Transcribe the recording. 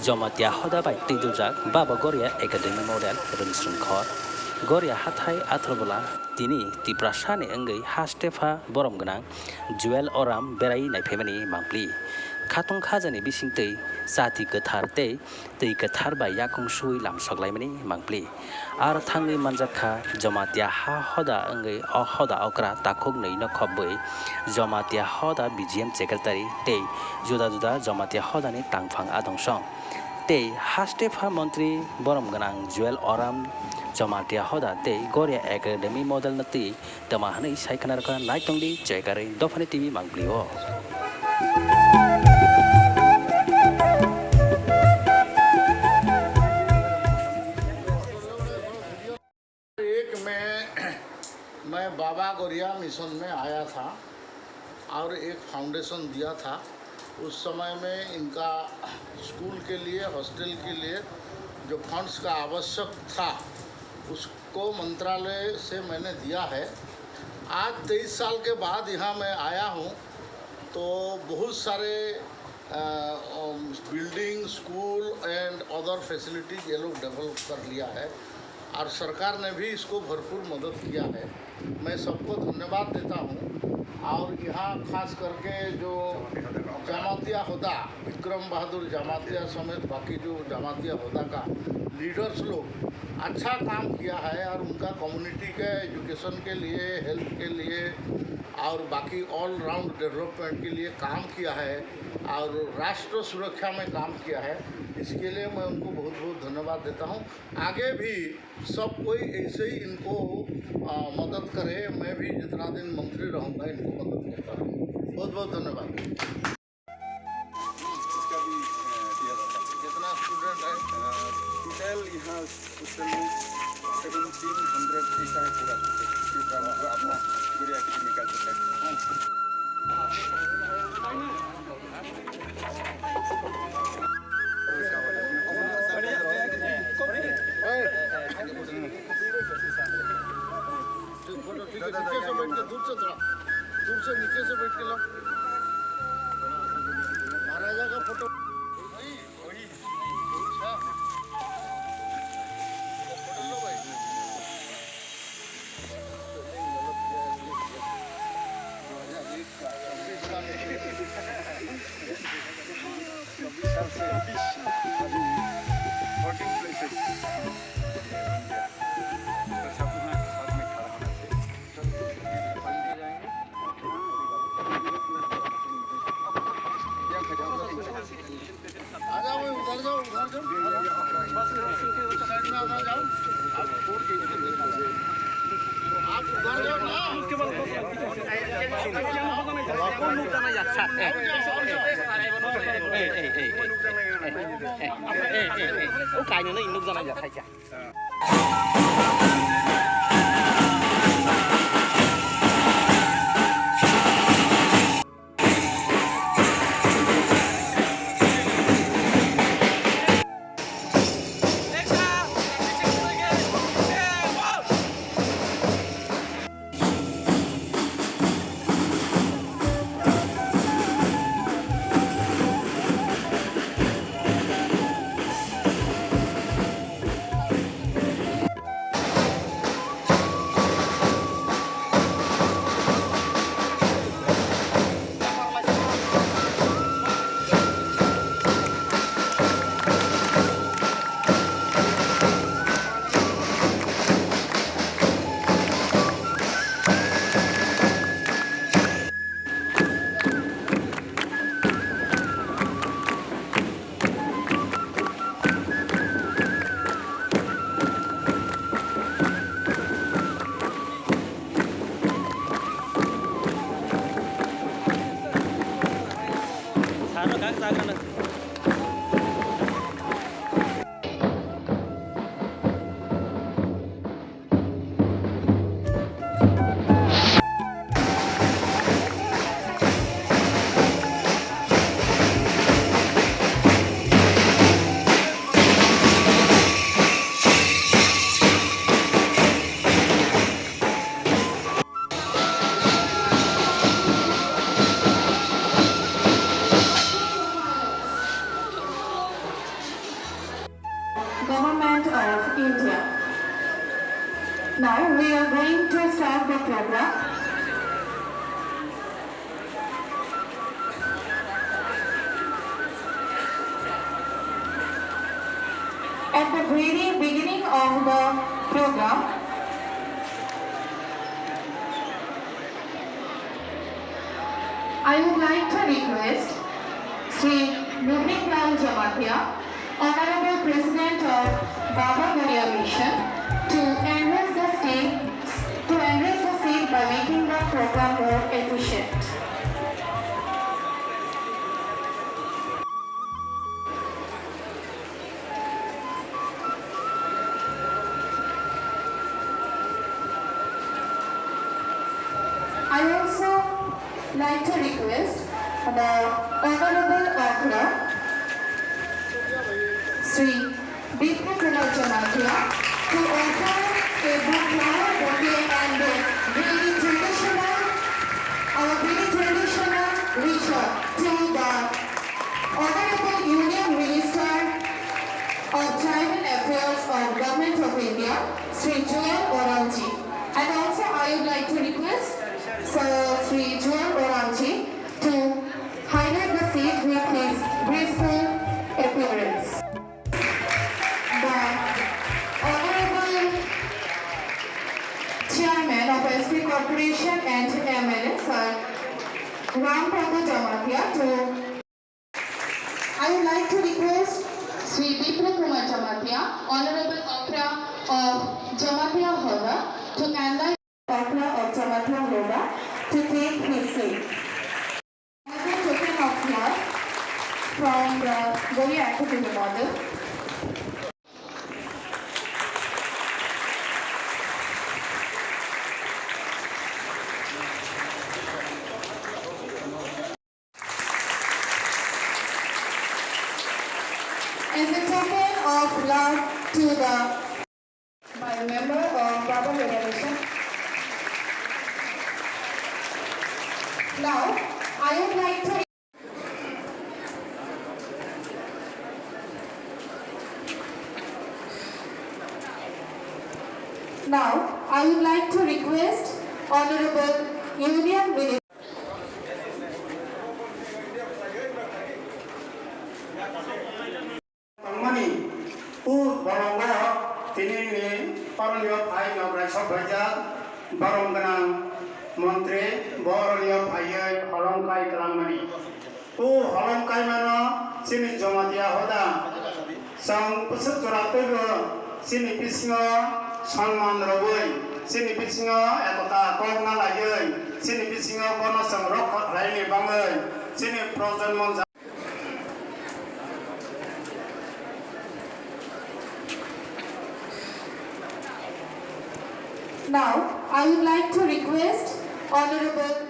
Jomatia Hoda by Tidujak, Baba Goria Academy Model, Runsrunkor, Goria Hatai Atrobola, Tini, Tiprashani Engi, Hastefa, Boromganang, Jewel Oram, Berai Naipemani, Mangpli, Katong Kazani Bisingte, Sati Gatarte, Te Gatar by Yakung Shui Lam Soglaimani, Mangpli, Ar Tangi Manjaka, Jomatia Ha Hoda Engi, or Hoda Okra, Takogni no Kobwe, Jomatia Hoda BGM Secretary, Te, Juda Juda, Jomatia Hodani Tangfang Adong Song. Te Hastefa Montri Boromganang, Jewel Oram, Jomatia Hoda, Te Goria Academy Model Nati, Tamahani Saikanarka, Nightongi, Jagari, Dofani TV Manglio. मैं बाबा गोरिया mission में आया था और एक foundation दिया था। उस समय में इनका स्कूल के लिए, हॉस्टल के लिए जो फंड्स का आवश्यक था उसको मंत्रालय से मैंने दिया है। आज 23 साल के बाद यहाँ मैं आया हूँ तो बहुत सारे building, school and other facilities ये लोग डेवलप कर लिया है और सरकार ने भी इसको भरपूर मदद किया है। मैं सबको धन्यवाद देता हूँ और यहाँ खास करके जो जमातिया होदा, विक्रम बहादुर जमातिया समेत बाकी जो जमातिया होदा का लीडर्स लोग अच्छा काम किया है और उनका कम्युनिटी के एजुकेशन के लिए, हेल्थ के लिए और बाकी ऑल राउंड डेवलपमेंट के लिए काम किया है और राष्ट्र सुरक्षा में काम किया है। इसके लिए मैं उनको बहुत बहुत धन्यवाद देता हूँ। आगे भी सब कोई ऐसे ही इनको मदद करे। मैं भी जितना दिन मंत्री रहूँगा इनको मदद करता रहूँ। बहुत बहुत धन्यवाद। जितना स्टूडेंट है टोटल यहाँ टोटल 1700 ऐसा है पूरा मतलब अपना गोरिया एकेडमी का जो है। नीचे से बैठ के दूर से थोड़ा दूर से नीचे से बैठ के लो। महाराजा का फोटो वही अच्छा फोटो लो भाई। cái nữa nó ra này giờ thay chả Government of India. Now we are going to start the program. At the very beginning of the program, I would like to request Sri Nupin Lal Jamatia, Honorable President of Baba Garia Mission, to address the state by making the program more efficient. I also like to request the Honorable Author, Sri Bipin Kumar Jamatia, to offer a flower bouquet and a very traditional ritual to the Honorable Union Minister of Tribal Affairs of Government of India, Sri Joel Oramji. And also I would like to request Sri Joel Oramji to highlight the seat with his graceful appearance. The Honorable Chairman of SP Corporation and MLA, Sir Ram Prabhu Jamatia, I would like to request Sri Bipin Kumar Jamatia, Honorable Opera of Jamatia Hoda, to enlighten Opera of Jamatia Hoda to take his seat. Another token of love from the Goria Academy model. As a token of love to by a member of Baba Garia Mission. Now, I would like to request Honorable Union Minister Montre Borolio Payay Holongkai Kalamani. Holongkai Mano, Sini Jomatia Hoda, Sang Pusuturatur, Sini Pisno, Sanman Roboy, Sini Pisno, Ekota Kogna Layoy, Sini Pisno, Bono Sang Rock Raini Bangoy, Sini Prozen Monza. Now, I would like to request Honorable